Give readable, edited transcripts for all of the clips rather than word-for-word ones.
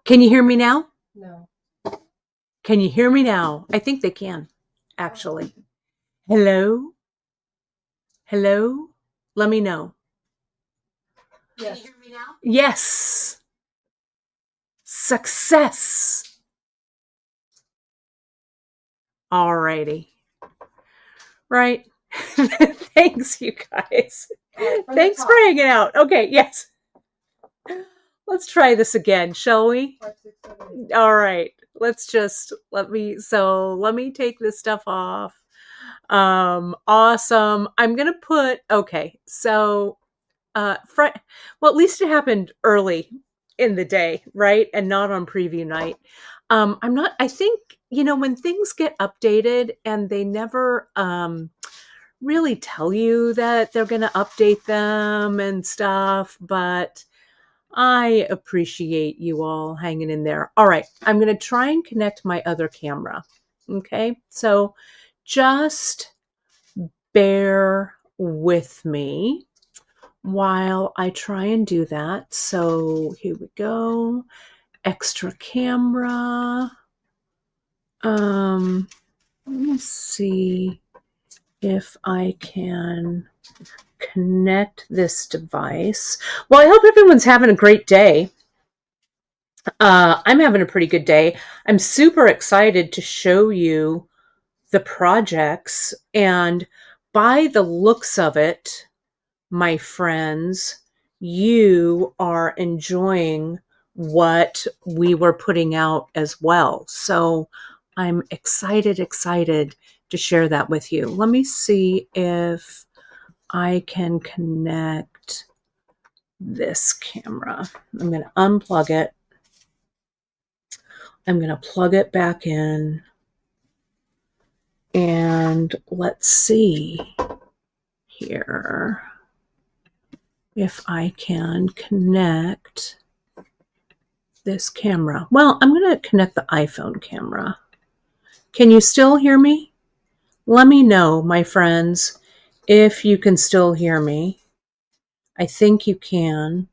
Can you hear me now? No. Can you hear me now? I think they can, actually. Hello? Hello? Let me know. Yes. Can you hear me now? Yes. Success. Alrighty. Right. Thanks, you guys. Thanks for hanging out. Okay, yes. Let's try this again, shall we? 5, 6, 7, 8. All right. Let me take this stuff off. Awesome. I'm going to put, okay. So, well, at least it happened early in the day, right? And not on preview night. I think, when things get updated and they never, really tell you that they're going to update them and stuff, but I appreciate you all hanging in there. All right, I'm going to try and connect my other camera. Okay, so just bear with me while I try and do that. So here we go. Extra camera. Let me see if I can connect this device. Well, I hope everyone's having a great day. I'm having a pretty good day. I'm super excited to show you the projects, and by the looks of it, my friends, you are enjoying what we were putting out as well. So I'm excited to share that with you. Let me see if I can connect this camera. I'm going to unplug it. I'm going to plug it back in. And let's see here if I can connect this camera. Well, I'm going to connect the iPhone camera. Can you still hear me? Let me know, my friends, if you can still hear me. I think you can.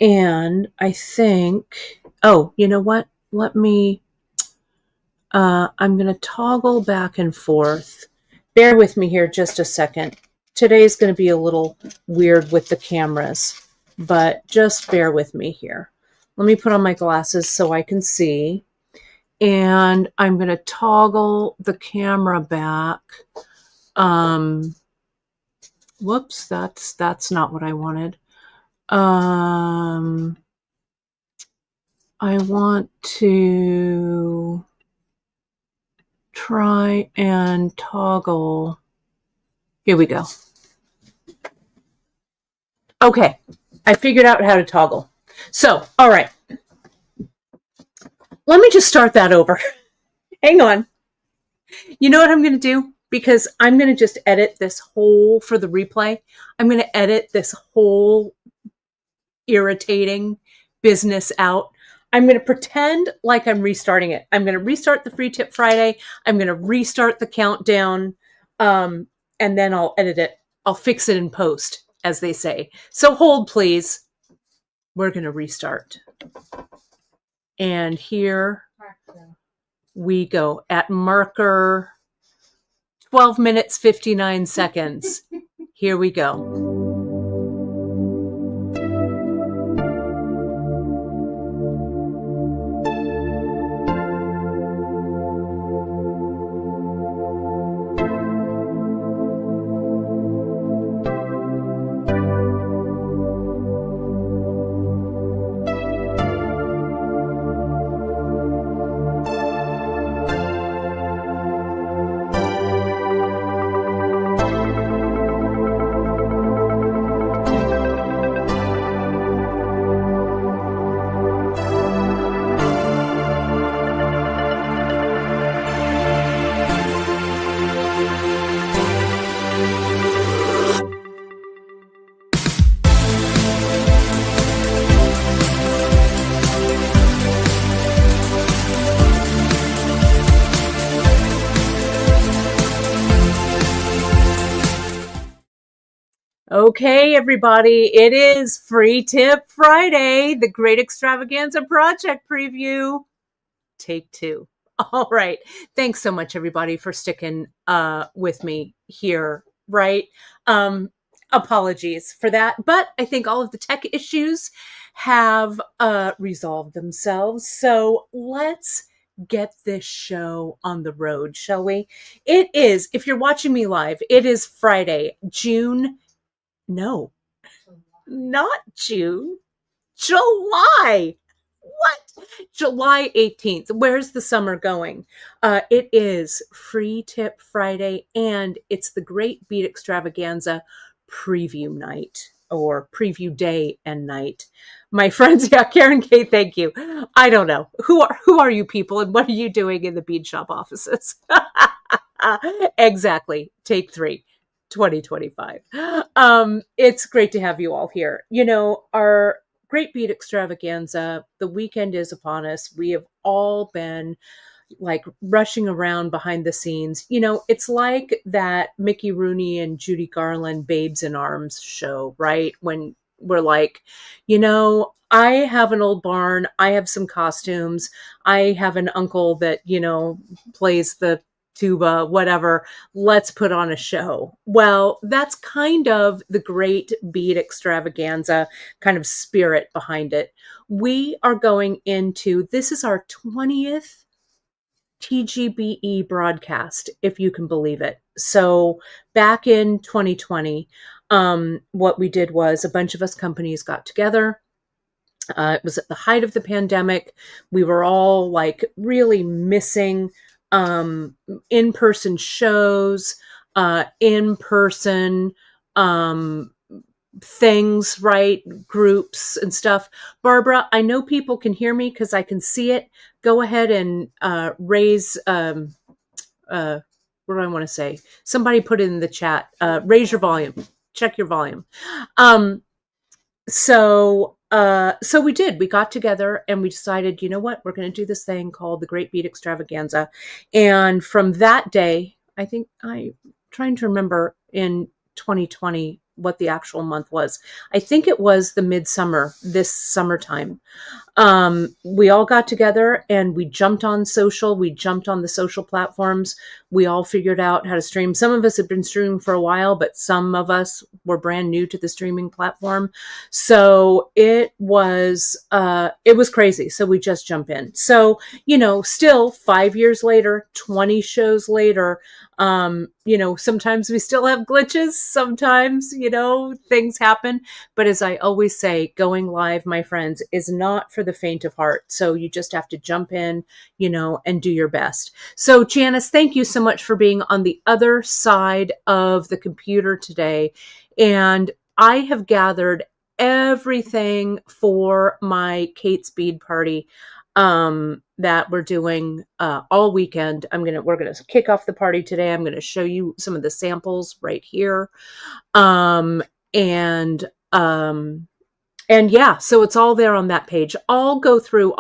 And I think, oh, you know what? I'm going to toggle back and forth. Bear with me here just a second. Today's going to be a little weird with the cameras, but just bear with me here. Let me put on my glasses so I can see. And I'm going to toggle the camera back. Whoops, that's not what I wanted. I want to try and toggle. Here we go. Okay, I figured out how to toggle. So, all right. Let me just start that over. Hang on. You know what I'm going to do? Because I'm going to just edit this whole, for the replay, I'm going to edit this whole irritating business out. I'm going to pretend like I'm restarting it. I'm going to restart the Free Tip Friday. I'm going to restart the countdown. And then I'll edit it. I'll fix it in post, as they say. So hold, please. We're going to restart. And here we go at marker 12 minutes, 59 seconds. Here we go. Okay, everybody, it is Free Tip Friday, the Great Extravaganza Project Preview. Take two. All right. Thanks so much, everybody, for sticking with me here, right? Um, Apologies for that, but I think all of the tech issues have resolved themselves. So let's get this show on the road, shall we? It is, if you're watching me live, it is Friday, June. No, not June. July. What? July 18th. Where's the summer going? It is Free Tip Friday, and it's the Great Beat Extravaganza preview night or preview day and night. My friends, yeah, Karen K, thank you. I don't know. Who are you people and what are you doing in the bead shop offices? Exactly. Take three. 2025. It's great to have you all here. You know, our Great Beat Extravaganza, the weekend is upon us. We have all been like rushing around behind the scenes. You know, it's like that Mickey Rooney and Judy Garland Babes in Arms show, right? When we're like, you know, I have an old barn, I have some costumes, I have an uncle that, you know, plays the tuba, whatever. Let's put on a show. Well, that's kind of the Great Beat Extravaganza kind of spirit behind it. We are going into, this is our 20th TGBE broadcast, if you can believe it. So back in 2020, what we did was a bunch of us companies got together. It was at the height of the pandemic. We were all like really missing um, in-person shows, in-person um, things, right? Groups and stuff. Barbara, I know people can hear me because I can see it. Go ahead and raise, what do I want to say? Somebody put it in the chat. Raise your volume. Check your volume. Um, so we did. We got together and we decided, you know what? We're going to do this thing called the Great Beat Extravaganza. And from that day, I think I'm trying to remember in 2020 what the actual month was. I think it was the midsummer, this summertime. We all got together and we jumped on social. We jumped on the social platforms. We all figured out how to stream. Some of us had been streaming for a while, but some of us were brand new to the streaming platform. So it was crazy. So we just jump in. So, you know, still 5 years later, 20 shows later, you know, sometimes we still have glitches. Sometimes, you know, things happen. But as I always say, going live, my friends, is not for the faint of heart. So you just have to jump in, you know, and do your best. So Janice, thank you so much for being on the other side of the computer today. And I have gathered everything for my Kate's Bead Party that we're doing all weekend. We're gonna kick off the party today. I'm gonna show you some of the samples right here. Um, and um, and yeah, so it's all there on that page. I'll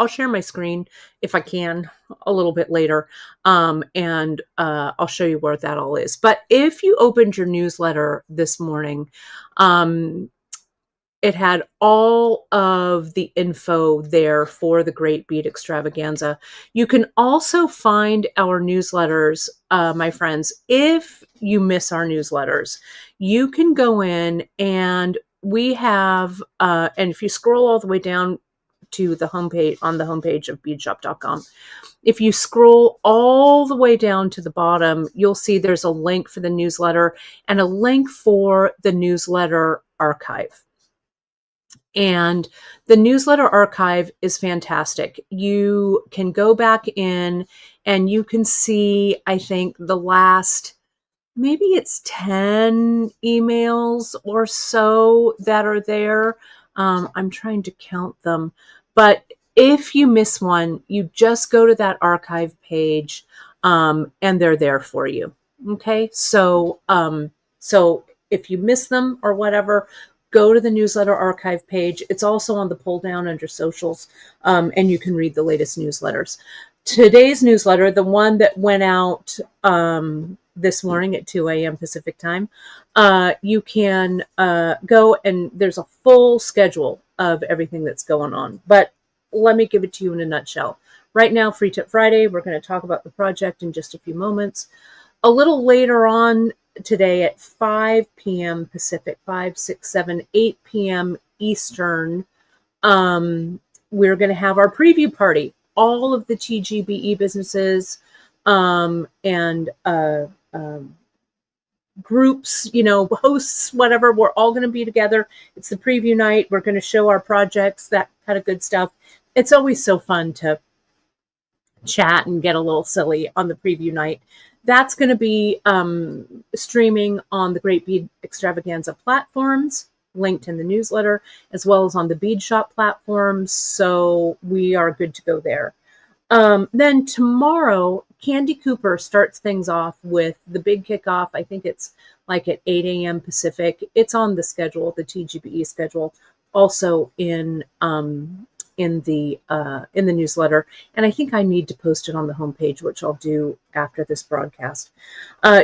share my screen if I can a little bit later. And I'll show you where that all is. But if you opened your newsletter this morning, it had all of the info there for the Great Beat Extravaganza. You can also find our newsletters, my friends. If you miss our newsletters, you can go in and we have, and if you scroll all the way down to the homepage, on the homepage of beadshop.com, if you scroll all the way down to the bottom, you'll see there's a link for the newsletter and a link for the newsletter archive. And the newsletter archive is fantastic. You can go back in and you can see, I think, the last, maybe it's 10 emails or so that are there. I'm trying to count them. But if you miss one, you just go to that archive page and they're there for you. Okay. So if you miss them or whatever, go to the newsletter archive page. It's also on the pull down under socials, and you can read the latest newsletters. Today's newsletter, the one that went out this morning at 2 a.m. Pacific time. You can go, and there's a full schedule of everything that's going on. But let me give it to you in a nutshell. Right now, Free Tip Friday, we're going to talk about the project in just a few moments. A little later on today at 5 p.m. Pacific, 5, 6, 7, 8 p.m. Eastern, we're going to have our preview party. All of the TGBE businesses and groups, hosts, whatever, we're all going to be together. It's the preview night. We're going to show our projects, that kind of good stuff. It's always so fun to chat and get a little silly on the preview night. That's going to be streaming on the Great Bead Extravaganza platforms, linked in the newsletter, as well as on the Bead Shop platforms. So we are good to go there. Then tomorrow, Candy Cooper starts things off with the big kickoff. I think it's like at 8 a.m. Pacific. It's on the schedule, the TGBE schedule, also in the newsletter. And I think I need to post it on the homepage, which I'll do after this broadcast.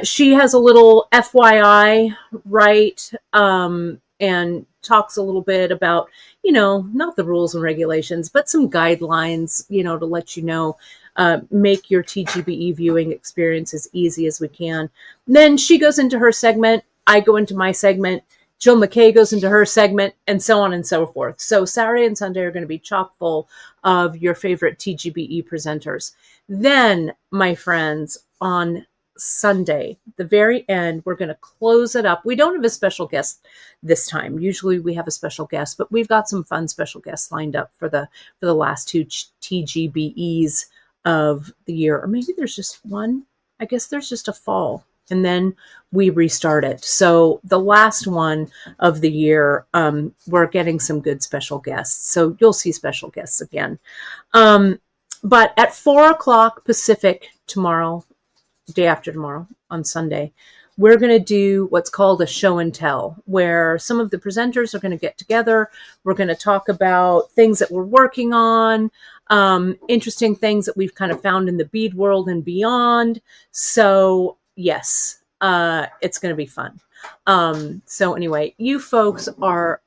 She has a little FYI, right? And talks a little bit about, not the rules and regulations, but some guidelines, to let you know, make your TGBE viewing experience as easy as we can. And then she goes into her segment. I go into my segment. Jill McKay goes into her segment, and so on and so forth. So Saturday and Sunday are going to be chock full of your favorite TGBE presenters. Then, my friends, on Sunday, the very end, we're going to close it up. We don't have a special guest this time. Usually we have a special guest, but we've got some fun special guests lined up for the last two TGBEs of the year. Or maybe there's just one. I guess there's just a fall. And then we restart it. So the last one of the year, we're getting some good special guests. So you'll see special guests again. But at 4 o'clock Pacific tomorrow, day after tomorrow, on Sunday, we're going to do what's called a show and tell, where some of the presenters are going to get together. We're going to talk about things that we're working on, interesting things that we've kind of found in the bead world and beyond. So yes, it's going to be fun. So anyway, you folks are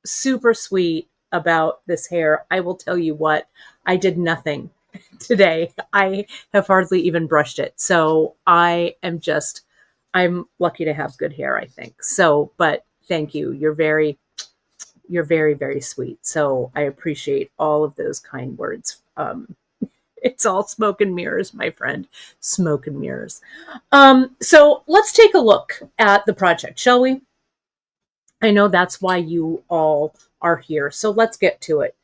super sweet about this hair. I will tell you what, I did nothing today. I have hardly even brushed it. So I'm lucky to have good hair, I think. So, but thank you. You're very, very sweet. So I appreciate all of those kind words. It's all smoke and mirrors, my friend. Smoke and mirrors. So let's take a look at the project, shall we? I know that's why you all are here. So let's get to it.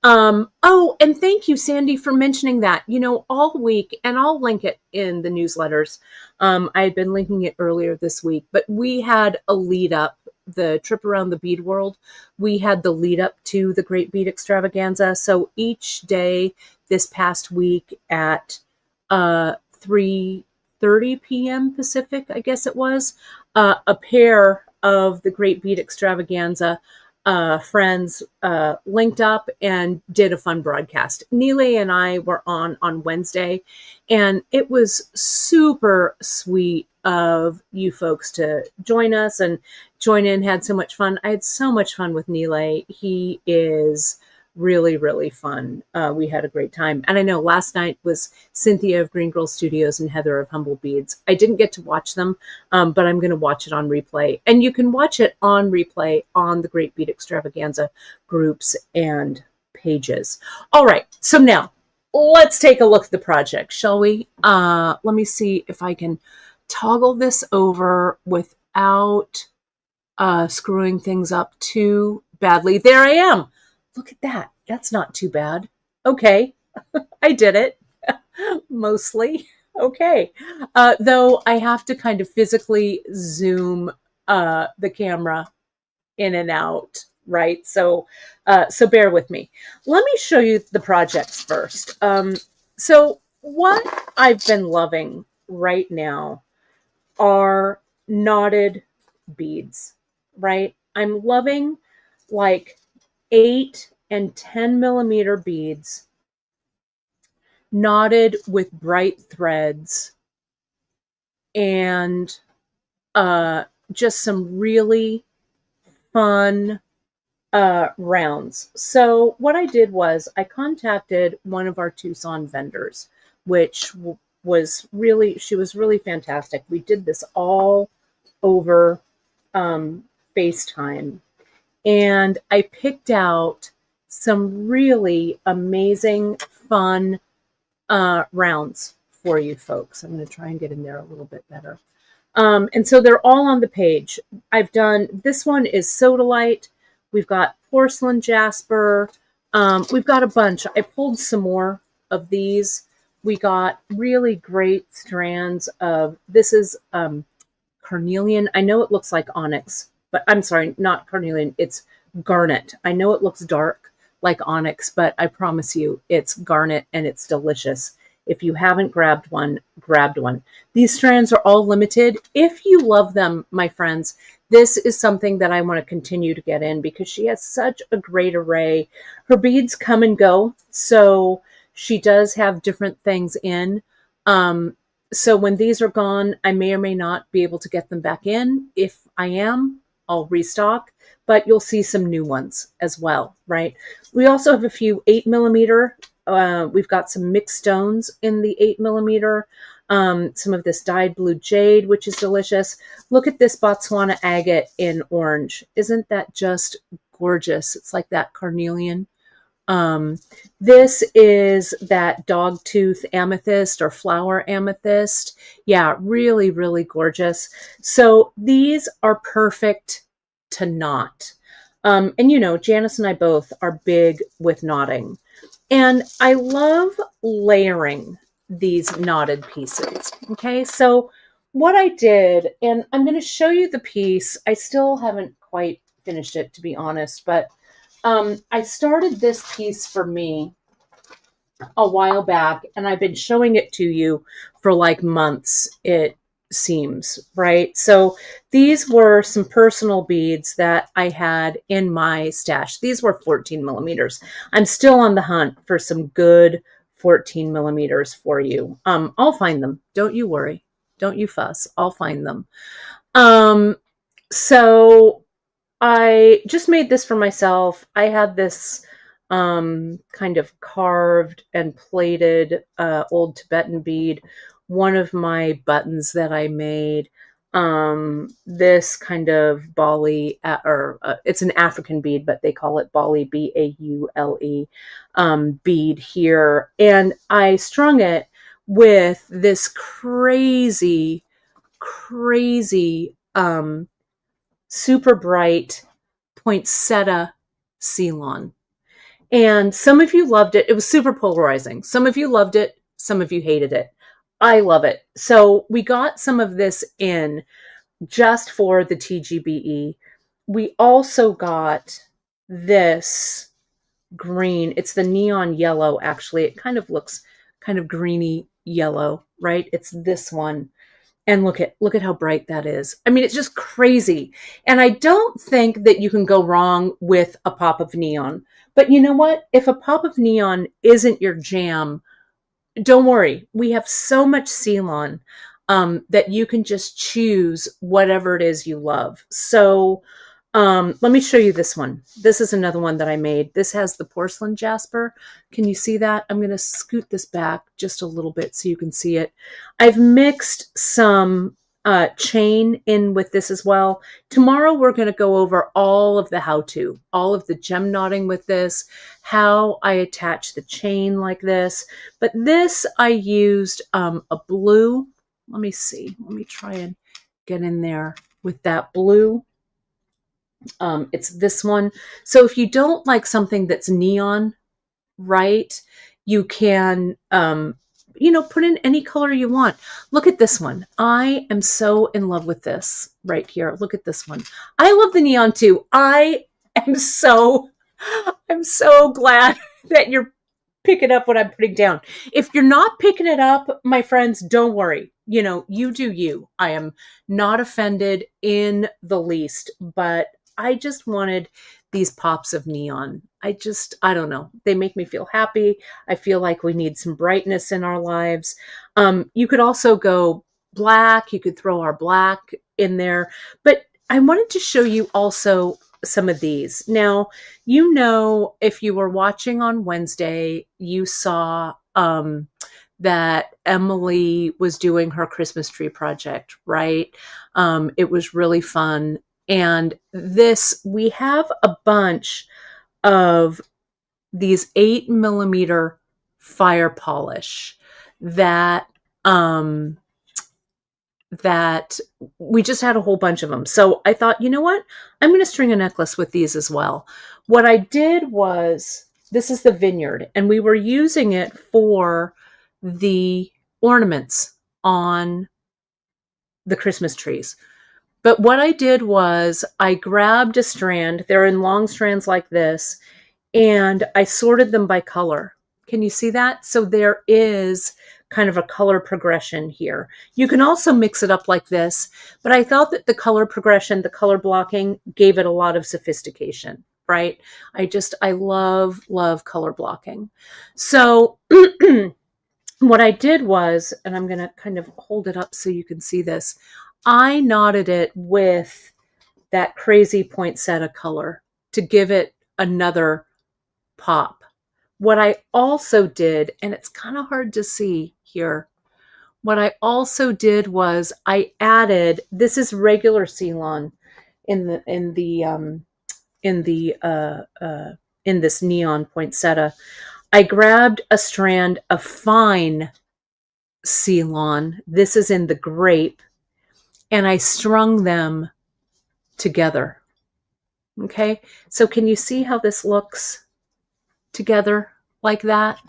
Oh, and thank you, Sandy, for mentioning that. All week, and I'll link it in the newsletters. I had been linking it earlier this week, but we had a lead up, the trip around the bead world. We had the lead up to the Great Bead Extravaganza. So each day this past week at 3:30 p.m. Pacific, I guess it was, a pair of the Great Bead Extravaganza friends linked up and did a fun broadcast. Neely and I were on Wednesday, and it was super sweet of you folks to join us and join in. Had so much fun. I had so much fun with Neely. He is really, really fun. We had a great time. And I know last night was Cynthia of Green Girl Studios and Heather of Humble Beads. I didn't get to watch them, but I'm going to watch it on replay. And you can watch it on replay on the Great Bead Extravaganza groups and pages. All right. So now let's take a look at the project, shall we? Let me see if I can toggle this over without screwing things up too badly. There I am. Look at that. That's not too bad. Okay. I did it. Mostly. Okay. Though I have to kind of physically zoom the camera in and out, right? So bear with me. Let me show you the projects first. So what I've been loving right now are knotted beads, right? I'm loving like 8 and 10 millimeter beads knotted with bright threads and just some really fun rounds. So what I did was I contacted one of our Tucson vendors, which she was really fantastic. We did this all over FaceTime, and I picked out some really amazing, fun rounds for you folks. I'm going to try and get in there a little bit better. And so they're all on the page. I've done, this one is Sodalite. We've got Porcelain Jasper. We've got a bunch. I pulled some more of these. We got really great strands of, this is carnelian. I know it looks like onyx, but I'm sorry, not carnelian. It's garnet. I know it looks dark like onyx, but I promise you it's garnet and it's delicious. If you haven't grabbed one, grabbed one. These strands are all limited. If you love them, my friends, this is something that I want to continue to get in because she has such a great array. Her beads come and go, so she does have different things in. So when these are gone, I may or may not be able to get them back in. If I am, I'll restock, but you'll see some new ones as well, right? We also have a few 8mm. We've got some mixed stones in the 8mm. Some of this dyed blue jade, which is delicious. Look at this Botswana agate in orange. Isn't that just gorgeous? It's like that carnelian. This is that dogtooth amethyst or flower amethyst. Yeah, really, really gorgeous. So these are perfect to knot. And you know, Janice and I both are big with knotting. And I love layering these knotted pieces. Okay, so what I did, and I'm going to show you the piece. I still haven't quite finished it, to be honest, but I started this piece for me a while back, and I've been showing it to you for like months, it seems, right? So these were some personal beads that I had in my stash. These were 14mm. I'm still on the hunt for some good 14mm for you. I'll find them. Don't you worry. Don't you fuss. I'll find them. So I just made this for myself. I had this kind of carved and plated old Tibetan bead. One of my buttons that I made, this kind of Bali, it's an African bead, but they call it Bali, Baule, bead here. And I strung it with this crazy, crazy, super bright poinsettia Ceylon. And some of you loved it. It was super polarizing. Some of you loved it. Some of you hated it. I love it. So we got some of this in just for the TGBE. We also got this green. It's the neon yellow, actually. It kind of looks kind of greeny yellow, right? It's this one. And look at how bright that is. I mean, it's just crazy. And I don't think that you can go wrong with a pop of neon. But you know what? If a pop of neon isn't your jam, don't worry. We have so much Ceylon that you can just choose whatever it is you love. So let me show you this one. This is another one that I made. This has the porcelain jasper. Can you see that? I'm going to scoot this back just a little bit so you can see it. I've mixed some chain in with this as well. Tomorrow we're going to go over all of the how-to, all of the gem knotting with this, how I attach the chain like this. But this I used a blue. Let me see. Let me try and get in there with that blue. It's this one. So if you don't like something that's neon, right, you can, put in any color you want. Look at this one. I am so in love with this right here. Look at this one. I love the neon too. I'm so glad that you're picking up what I'm putting down. If you're not picking it up, my friends, don't worry. You do you. I am not offended in the least, but I just wanted these pops of neon. I don't know. They make me feel happy. I feel like we need some brightness in our lives. You could also go black. You could throw our black in there. But I wanted to show you also some of these. Now, if you were watching on Wednesday, you saw that Emily was doing her Christmas tree project, right? It was really fun. And we have a bunch of these 8 millimeter fire polish that um, that we just had a whole bunch of them. So I thought, you know what? I'm going to string a necklace with these as well. What I did was, this is the vineyard, and we were using it for the ornaments on the Christmas trees. But what I did was I grabbed a strand, they're in long strands like this, and I sorted them by color. Can you see that? So there is kind of a color progression here. You can also mix it up like this, but I thought that the color progression, the color blocking gave it a lot of sophistication, right? I love color blocking. So what I did was, and I'm going to kind of hold it up so you can see this, I knotted it with that crazy poinsettia color to give it another pop. What I also did, and it's kind of hard to see here, what I also did was I added, this is regular Ceylon in this neon poinsettia. I grabbed a strand of fine Ceylon. This is in the grape, and I strung them together. Okay, so can you see how this looks together like that?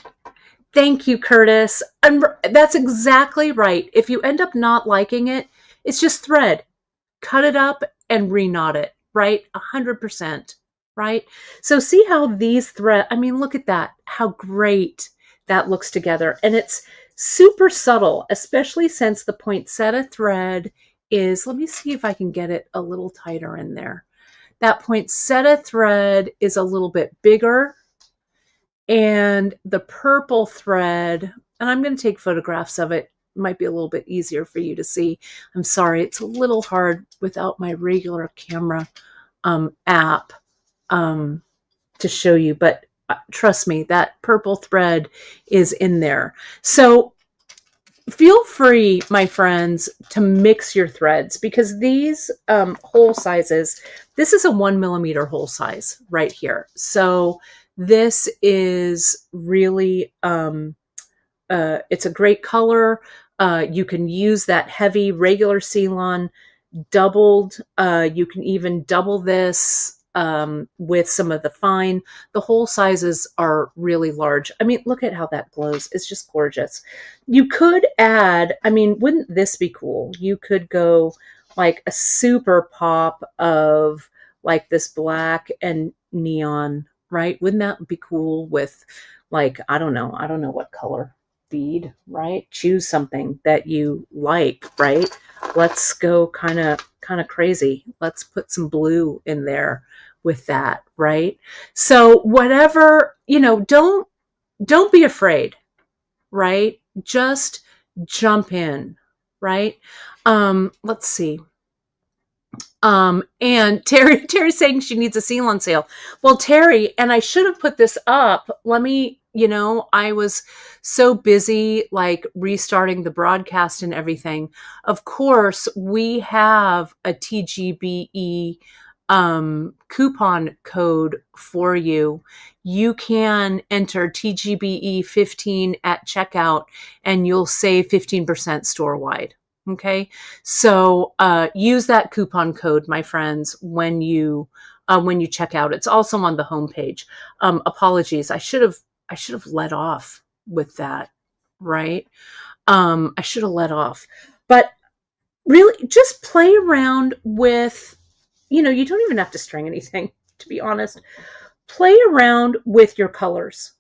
Thank you, Curtis. That's exactly right. If you end up not liking it, it's just thread. Cut it up and re-knot it, right? 100%, right? So see how these thread, I mean, look at that, how great that looks together. And it's super subtle, especially since the poinsettia thread is, let me see if I can get it a little tighter in there. That poinsettia thread is a little bit bigger, and the purple thread, and I'm going to take photographs of it. It might be a little bit easier for you to see. I'm sorry, it's a little hard without my regular camera app to show you, but trust me, that purple thread is in there. So feel free, my friends, to mix your threads, because these hole sizes, this is a 1 millimeter hole size right here. So this is really, it's a great color. You can use that heavy regular Ceylon doubled. You can even double this with some of the fine. The hole sizes are really large. I mean, look at how that glows. It's just gorgeous. You could add, I mean, wouldn't this be cool? You could go like a super pop of like this black and neon, right? Wouldn't that be cool with like, I don't know what color bead, right? Choose something that you like, right? Let's go kind of crazy. Let's put some blue in there with that, right? So whatever, don't be afraid, right? Just jump in, right? Let's see. And Terry's saying she needs a Ceylon sale. Well, Terry, and I should have put this up. I was so busy like restarting the broadcast and everything. Of course, we have a TGBE coupon code for you. You can enter TGBE 15 at checkout and you'll save 15% store wide. Okay, so use that coupon code, my friends, when you check out. It's also on the homepage. Apologies, I should have let off with that, right? I should have let off, but really, just play around with. You don't even have to string anything, to be honest. Play around with your colors,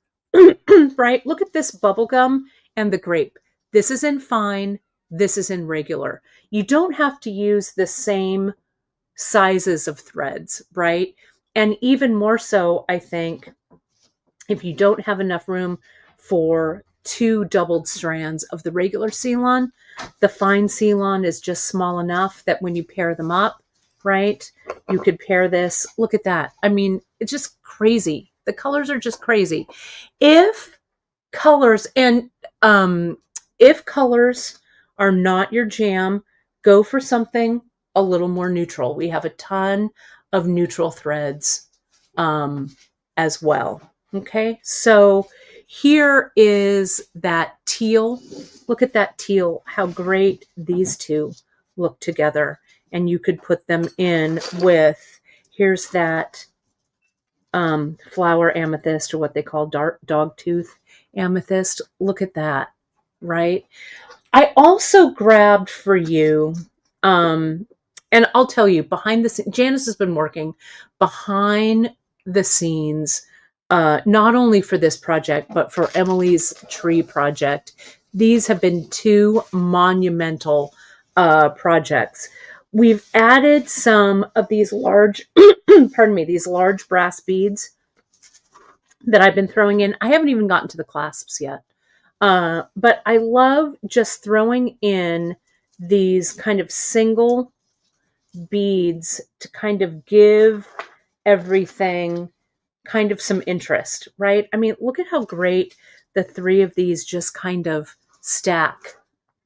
right? Look at this bubblegum and the grape. This is in fine. This is in regular. You don't have to use the same sizes of threads, right? And even more so, I think, if you don't have enough room for 2 doubled strands of the regular Ceylon, The fine Ceylon is just small enough that when you pair them up, right, you could pair this. Look at that. I mean, it's just crazy. The colors are just crazy. If colors and if colors are not your jam, go for something a little more neutral. We have a ton of neutral threads as well. Okay, so here is that teal. Look at that teal, how great these two look together. And you could put them in with, here's that flower amethyst, or what they call dark dog tooth amethyst. Look at that, right? I also grabbed for you, and I'll tell you, behind the scenes, Janice has been working behind the scenes, not only for this project, but for Emily's tree project. These have been two monumental projects. We've added some of these large, pardon me, these large brass beads that I've been throwing in. I haven't even gotten to the clasps yet. But I love just throwing in these kind of single beads to kind of give everything kind of some interest, right? I mean, look at how great the three of these just kind of stack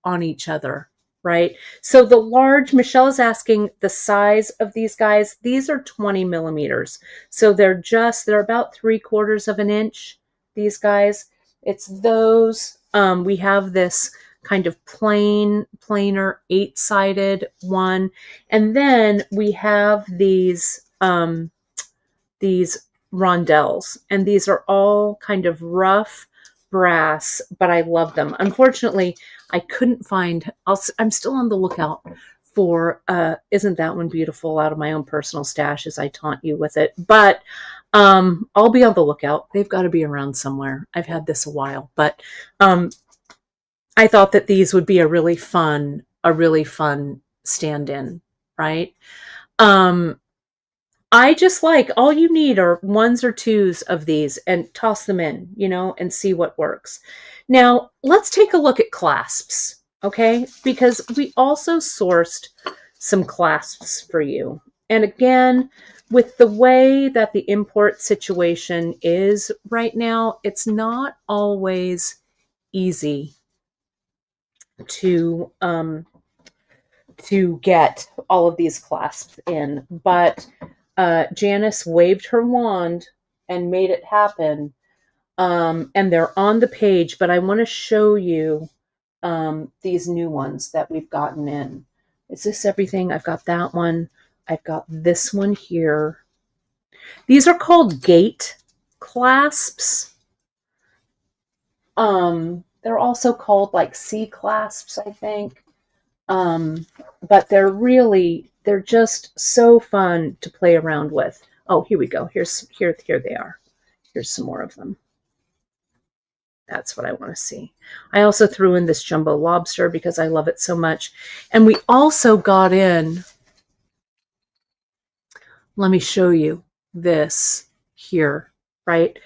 on each other, right? So the large, Michelle is asking the size of these guys. These are 20 millimeters. So they're about 3/4 of an inch, these guys. It's those. We have this kind of plainer 8-sided one. And then we have these rondelles, and these are all kind of rough brass, but I love them. Unfortunately, I couldn't find, I'm still on the lookout for, Isn't That One Beautiful, out of my own personal stash as I taunt you with it. But I'll be on the lookout. They've got to be around somewhere. I've had this a while, but I thought that these would be a really fun stand-in, right? I just like, all you need are 1s or 2s of these and toss them in, and see what works. Now, let's take a look at clasps, okay? Because we also sourced some clasps for you. And again, with the way that the import situation is right now, it's not always easy to get all of these clasps in, but Janice waved her wand and made it happen, and they're on the page. But I want to show you these new ones that we've gotten in. Is this everything? I've got that one. I've got this one here. These are called gate clasps. They're also called like C clasps, I think. But they're just so fun to play around with. Oh, here we go. Here they are. Here's some more of them. That's what I want to see. I also threw in this jumbo lobster because I love it so much. And we also got in, let me show you this here, right?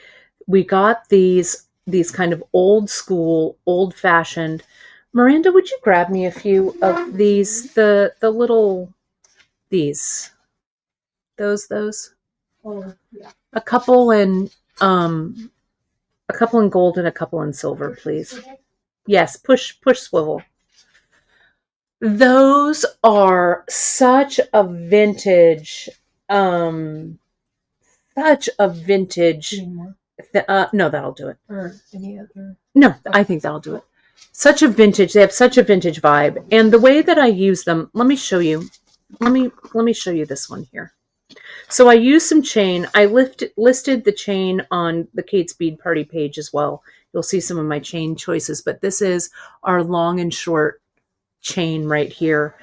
We got these kind of old school, old fashioned. Miranda, would you grab me a few of these, the little, those? Oh, yeah. A couple in gold and a couple in silver, please. Yes, push swivel. Those are such a vintage, no, that'll do it. Or any other? No, I think that'll do it. They have such a vintage vibe. And the way that I use them, let me show you. Let me show you this one here. So I used some chain. I listed the chain on the Kate's Bead Party page as well. You'll see some of my chain choices, but this is our long and short chain right here.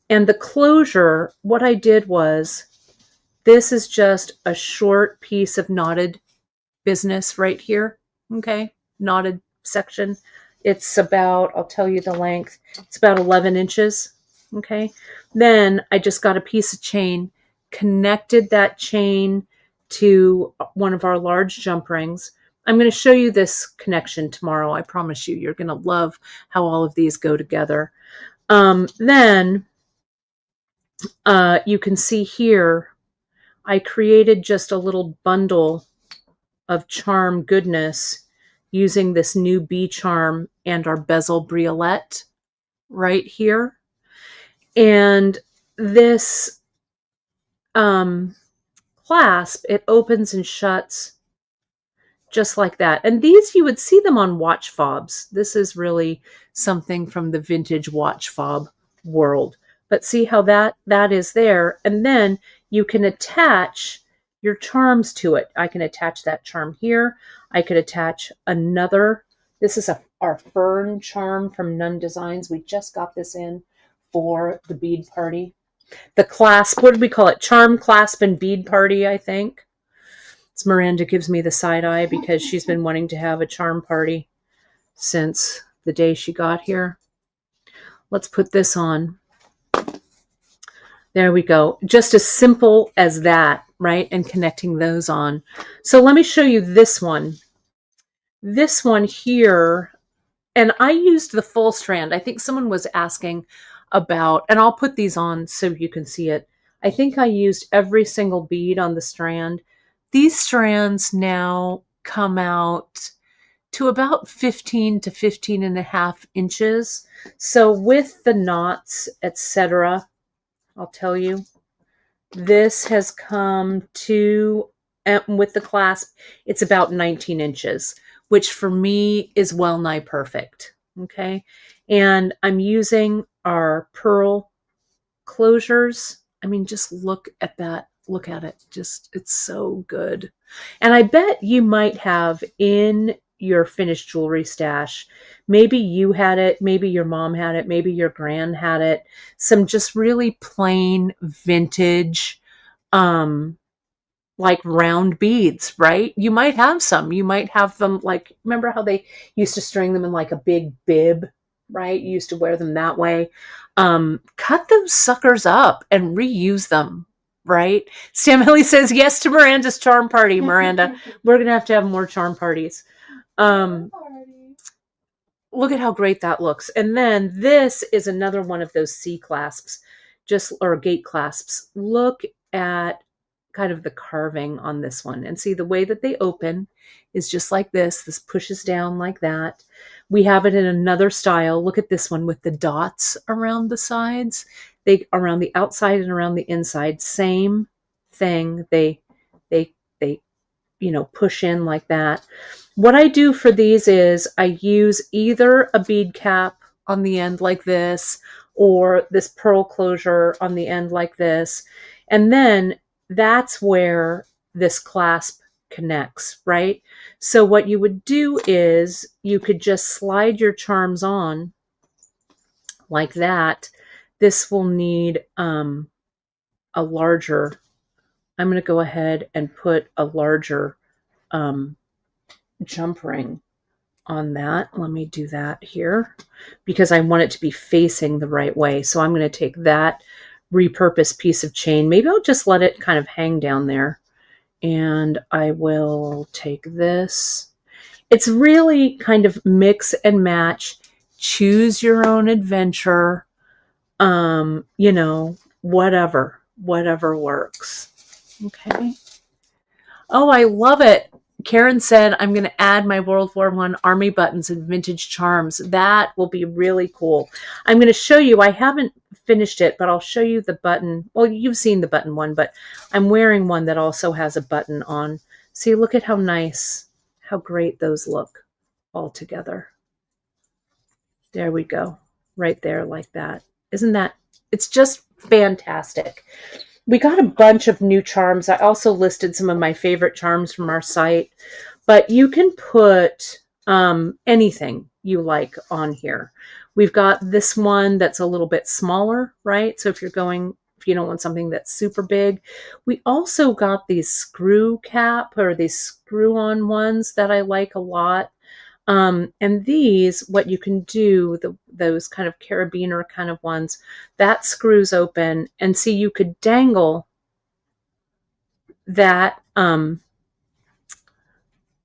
And the closure, what I did was, this is just a short piece of knotted business right here. Okay, knotted section. It's about, I'll tell you the length, it's about 11 inches. Okay, then I just got a piece of chain, connected that chain to one of our large jump rings. I'm going to show you this connection tomorrow. I promise you, you're going to love how all of these go together. Then you can see here, I created just a little bundle of charm goodness using this new bee charm and our bezel briolette right here. And this clasp, it opens and shuts just like that. And these, you would see them on watch fobs. This is really something from the vintage watch fob world. But see how that is there. And then you can attach your charms to it. I can attach that charm here. I could attach another. This is our fern charm from Nun Designs. We just got this in for the bead party. The clasp, what did we call it? Charm, clasp, and bead party, I think. It's Miranda gives me the side eye because she's been wanting to have a charm party since the day she got here. Let's put this on. There we go. Just as simple as that, right? And connecting those on. So let me show you this one. This one here, and I used the full strand. I think someone was asking about, and I'll put these on so you can see it. I think I used every single bead on the strand. These strands now come out to about 15 to 15 and a half inches. So with the knots, etc., I'll tell you, this has come to, with the clasp, it's about 19 inches, which for me is well nigh perfect. Okay. And I'm using our pearl closures. I mean, just look at that. Look at it. Just, it's so good. And I bet you might have in your finished jewelry stash, maybe you had it, maybe your mom had it, maybe your gran had it, some just really plain vintage, like round beads, right? You might have some. You might have them like, remember how they used to string them in like a big bib, right? You used to wear them that way. Cut those suckers up and reuse them, right? Stan Millie says yes to Miranda's charm party. Miranda, we're going to have more charm parties. Look at how great that looks. And then this is another one of those C clasps, or gate clasps. Look at kind of the carving on this one. And see the way that they open is just like this. This pushes down like that. We have it in another style. Look at this one with the dots around the sides. They around the outside and around the inside. Same thing. They push in like that. What I do for these is I use either a bead cap on the end like this, or this pearl closure on the end like this. And then that's where this clasp connects, right? So what you would do is you could just slide your charms on like that. This will need a larger, I'm going to go ahead and put a larger jump ring on that. Let me do that here because I want it to be facing the right way. So I'm going to take that repurposed piece of chain. Maybe I'll just let it kind of hang down there. And I will take this. It's really kind of mix and match, choose your own adventure. Whatever works. Okay. Oh, I love it. Karen said, I'm going to add my World War I Army buttons and vintage charms. That will be really cool. I'm going to show you, I haven't finished it, but I'll show you the button. Well, you've seen the button one, but I'm wearing one that also has a button on. See, look at how nice, how great those look all together. There we go. Right there like that. Isn't that, it's just fantastic. We got a bunch of new charms. I also listed some of my favorite charms from our site, but you can put anything you like on here. We've got this one that's a little bit smaller, right? So if you don't want something that's super big. We also got these screw cap or these screw on ones that I like a lot. And these, what you can do, those kind of carabiner kind of ones, that screws open, and see, you could dangle that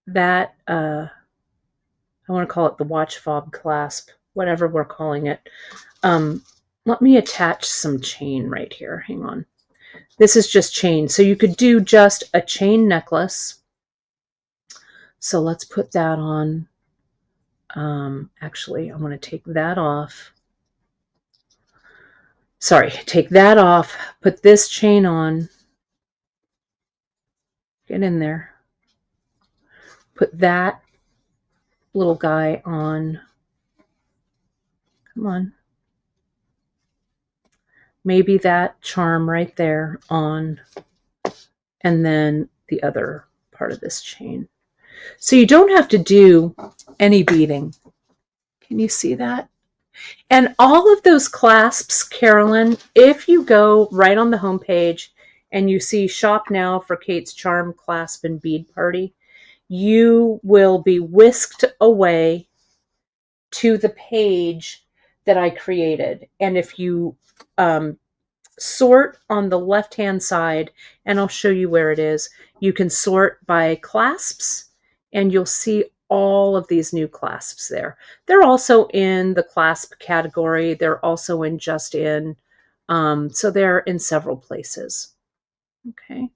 that, I want to call it the watch fob clasp, whatever we're calling it. Let me attach some chain right here. Hang on. This is just chain. So you could do just a chain necklace. So let's put that on. Actually, I'm going to take that off. Sorry, take that off. Put this chain on. Get in there. Put that little guy on. Come on. Maybe that charm right there on. And then the other part of this chain. So you don't have to do any beading. Can you see that? And all of those clasps, Carolyn, if you go right on the homepage and you see Shop Now for Kate's Charm Clasp and Bead Party, you will be whisked away to the page that I created. And if you sort on the left-hand side, and I'll show you where it is, you can sort by clasps, and you'll see all of these new clasps there. They're also in the clasp category. They're also in just in. So they're in several places. Okay. Let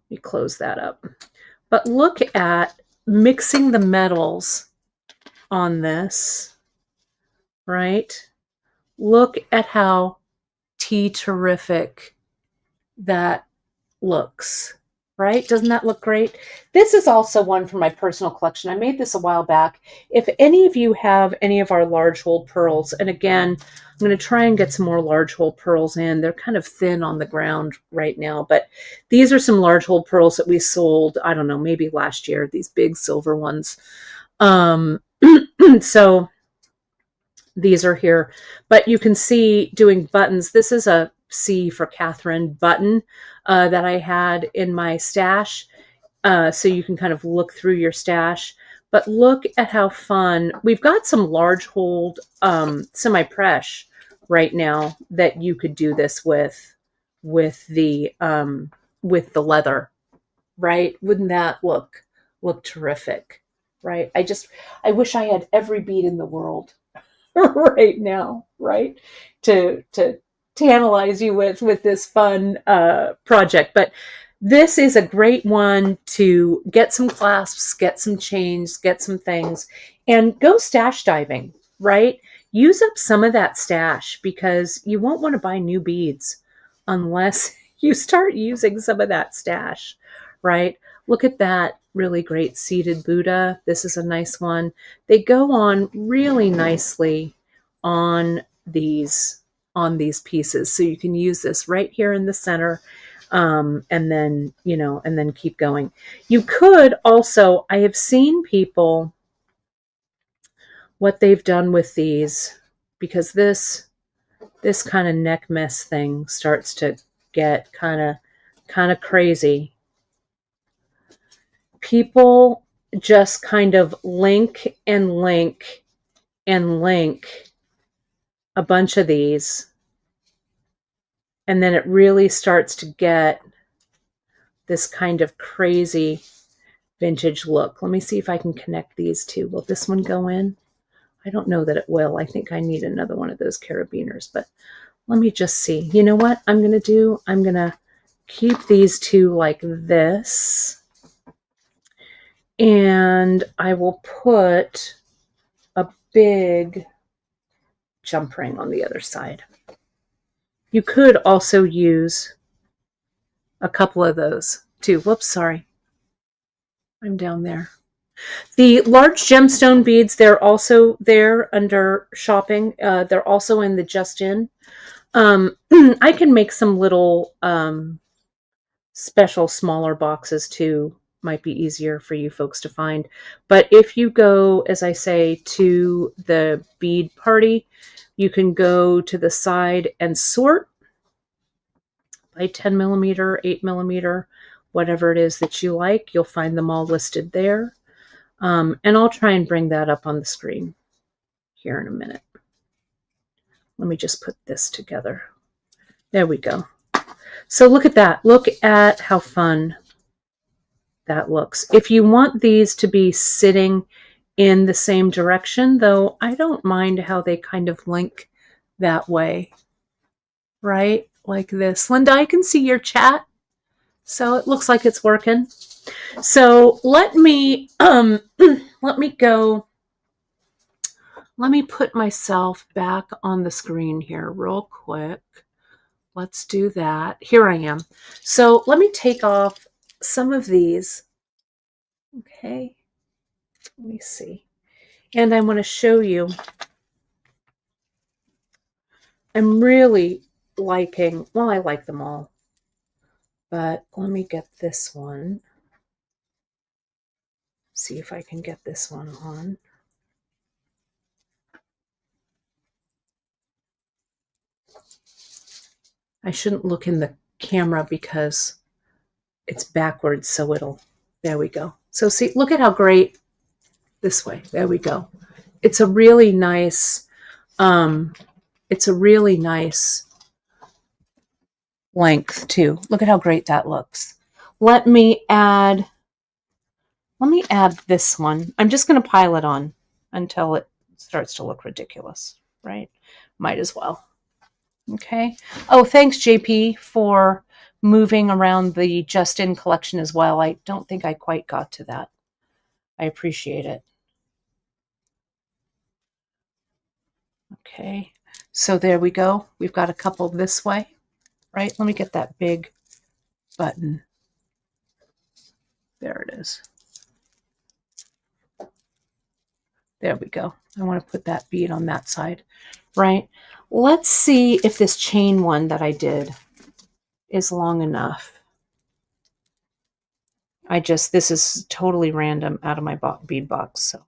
me close that up. But look at mixing the metals on this, right? Look at how terrific that looks, right? Doesn't that look great? This is also one from my personal collection. I made this a while back. If any of you have any of our large hole pearls, and again, I'm going to try and get some more large hole pearls in. They're kind of thin on the ground right now, but these are some large hole pearls that we sold, I don't know, maybe last year, these big silver ones. So these are here, but you can see doing buttons. This is a C for Catherine button that I had in my stash. So you can kind of look through your stash, but look at how fun. We've got some large hold semi-presh right now that you could do this with the leather, right? Wouldn't that look terrific, right? I wish I had every bead in the world right now, right? To tantalize you with this fun project. But this is a great one to get some clasps, get some chains, get some things, and go stash diving, right? Use up some of that stash because you won't want to buy new beads unless you start using some of that stash, right? Look at that really great seated Buddha. This is a nice one. They go on really nicely on these pieces. So you can use this right here in the center. And then, and then keep going. You could also, I have seen people, what they've done with these, because this kind of neck mess thing starts to get kind of crazy. People just kind of link and link and link a bunch of these, and then it really starts to get this kind of crazy vintage look. Let me see if I can connect these two. Will this one go in? I don't know that it will. I think I need another one of those carabiners, but let me just see. You know what I'm going to do? I'm going to keep these two like this, and I will put a big jump ring on the other side. You could also use a couple of those too. Whoops, sorry. I'm down there. The large gemstone beads, they're also there under shopping. They're also in the Just In. I can make some little special smaller boxes too. Might be easier for you folks to find. But if you go, as I say, to the bead party, you can go to the side and sort by 10 millimeter, 8 millimeter, whatever it is that you like. You'll find them all listed there. And I'll try and bring that up on the screen here in a minute. Let me just put this together. There we go. So look at that. Look at how fun that looks. If you want these to be sitting in the same direction, though, I don't mind how they kind of link that way, right? Like this. Linda, I can see your chat, so it looks like it's working. So let me let me go. Let me put myself back on the screen here real quick. Let's do that. Here I am. So let me take off some of these. Okay. Let me see. And I want to show you. I'm really liking, well, I like them all. But let me get this one. See if I can get this one on. I shouldn't look in the camera because it's backwards, so it'll, there we go. So see, look at how great, this way, there we go. It's a really nice, it's a really nice length too. Look at how great that looks. Let me add this one. I'm just going to pile it on until it starts to look ridiculous, right? Might as well. Okay. Oh, thanks, JP, for moving around the just-in collection as well. I don't think I quite got to that. I appreciate it. Okay. So there we go. We've got a couple this way, right? Let me get that big button. There it is. There we go. I want to put that bead on that side, right? Let's see if this chain one that I did is long enough. This is totally random out of my bead box. So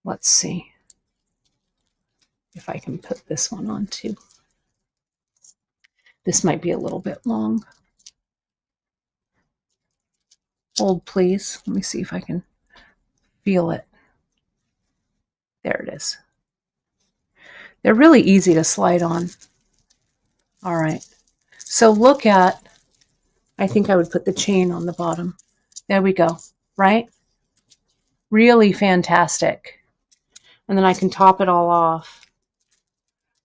let's see if I can put this one on too. This might be a little bit long. Hold, please. Let me see if I can feel it. There it is. They're really easy to slide on. All right. So look at, I think I would put the chain on the bottom. There we go, right? Really fantastic. And then I can top it all off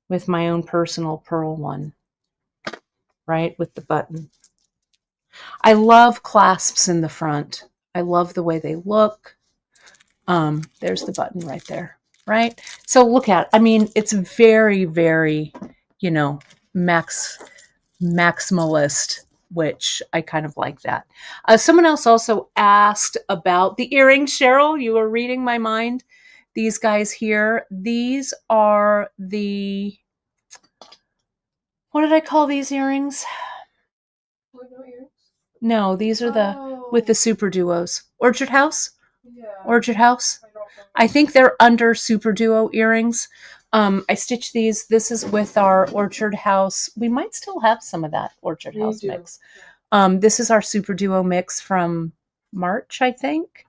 with my own personal pearl one, right? With the button. I love clasps in the front. I love the way they look. There's the button right there, right? So look at, I mean, it's very, very, you know, maximalist, which I kind of like that. Someone else also asked about the earrings. Cheryl, you were reading my mind. These guys here, these are the, what did I call these earrings? No, these are the, with the super duos. Orchard House? Yeah. Orchard House? I think they're under super duo earrings. I stitched these. This is with our Orchard House. We might still have some of that Orchard House mix. This is our super duo mix from March, I think.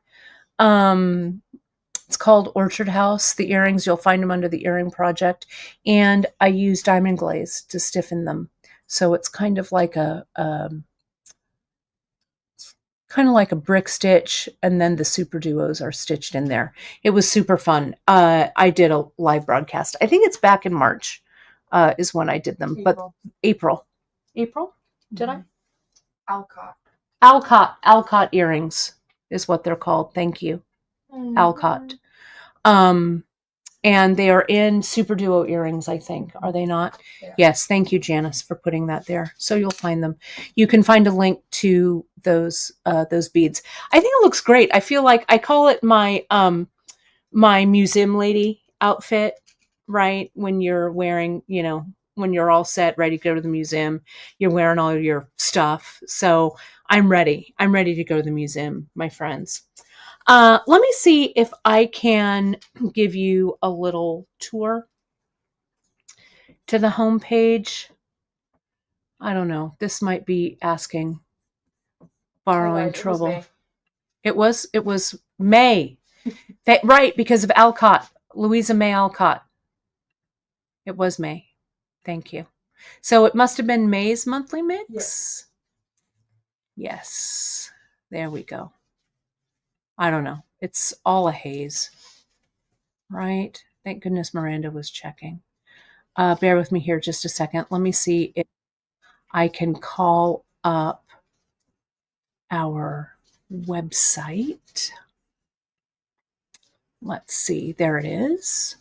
It's called Orchard House. The earrings, you'll find them under the Earring Project. And I use diamond glaze to stiffen them. So it's kind of like a brick stitch, and then the super duos are stitched in there. It was super fun. I did a live broadcast. I think it's back in March is when I did them. April. But April? Did I? Alcott earrings is what they're called. Thank you. Mm-hmm. Alcott. And they are in super duo earrings, I think. Are they not? Yeah. Yes. Thank you, Janice, for putting that there. So you'll find them. You can find a link to those beads. I think it looks great. I feel like I call it my my museum lady outfit, right? When you're wearing, you know, when you're all set, ready to go to the museum, you're wearing all your stuff. So I'm ready. I'm ready to go to the museum, my friends. Let me see if I can give you a little tour to the homepage. I don't know. This might be asking, borrowing trouble. It was May. Right, because of Alcott. Louisa May Alcott. It was May. Thank you. So it must have been May's monthly mix? Yes. There we go. I don't know. It's all a haze, right? Thank goodness Miranda was checking. Bear with me here just a second. Let me see if I can call up our website. Let's see. There it is.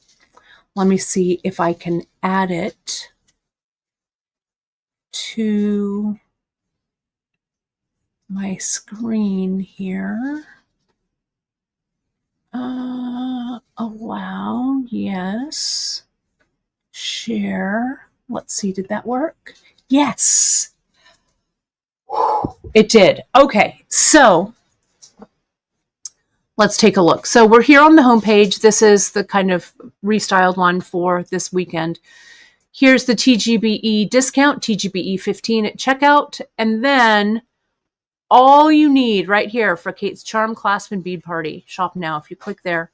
Let me see if I can add it to my screen here. Allow, yes. Share. Let's see, did that work? Yes. It did. Okay, so let's take a look. So we're here on the homepage. This is the kind of restyled one for this weekend. Here's the TGBE discount, TGBE 15 at checkout. And then all you need right here for Kate's Charm Clasp and Bead Party. Shop now. If you click there,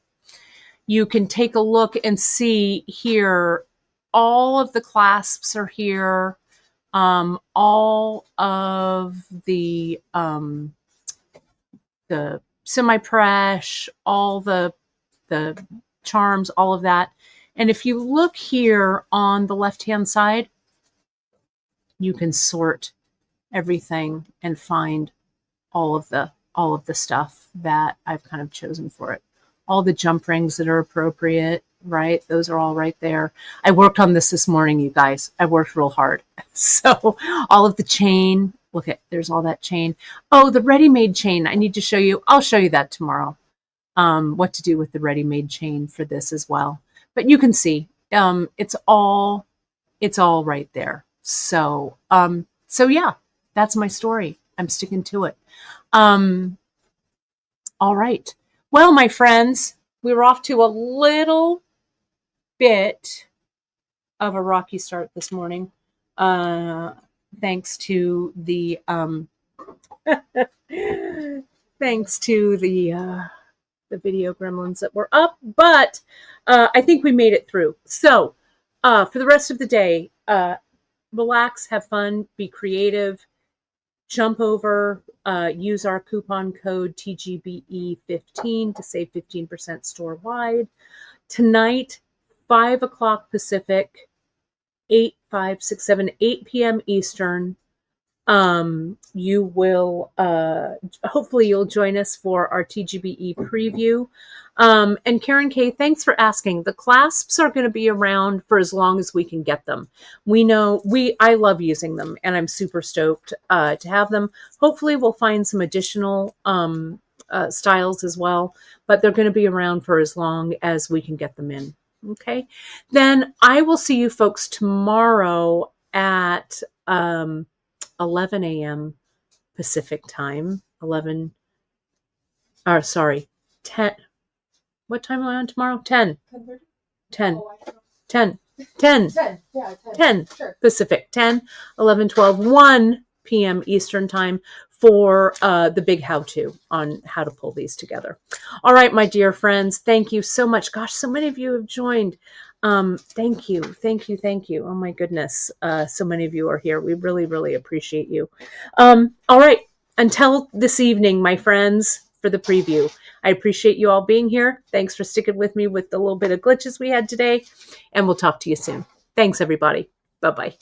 you can take a look and see here. All of the clasps are here. All of the semi-press, all the charms, all of that. And if you look here on the left-hand side, you can sort everything and find all of the stuff that I've kind of chosen for it. All the jump rings that are appropriate, right? Those are all right there. I worked on this morning, you guys. I worked real hard. So all of the chain, look at, there's all that chain. Oh, the ready-made chain. I need to show you. I'll show you that tomorrow. What to do with the ready-made chain for this as well. But you can see, it's all right there. So yeah, that's my story. I'm sticking to it. All right. Well, my friends, we were off to a little bit of a rocky start this morning. Thanks to the video gremlins that were up, but I think we made it through. So for the rest of the day, relax, have fun, be creative, jump over, use our coupon code TGBE15 to save 15% store-wide. Tonight, 5 o'clock Pacific, 8 p.m. Eastern, you will, hopefully you'll join us for our TGBE preview. And Karen K, thanks for asking. The clasps are going to be around for as long as we can get them. I love using them, and I'm super stoked to have them. Hopefully we'll find some additional styles as well, but they're going to be around for as long as we can get them in. Okay. Then I will see you folks tomorrow at 11 a.m. Pacific time. 10. What time am I on tomorrow? 10. 10. 10. 10. 10. Yeah, 10. 10. Sure. Pacific. 10, 11, 12, 1 p.m. Eastern time for the big how-to on how to pull these together. All right, my dear friends, thank you so much. Gosh, so many of you have joined. Thank you. Oh my goodness. So many of you are here. We really, really appreciate you. All right. Until this evening, my friends, for the preview. I appreciate you all being here. Thanks for sticking with me with the little bit of glitches we had today, and we'll talk to you soon. Thanks, everybody. Bye-bye.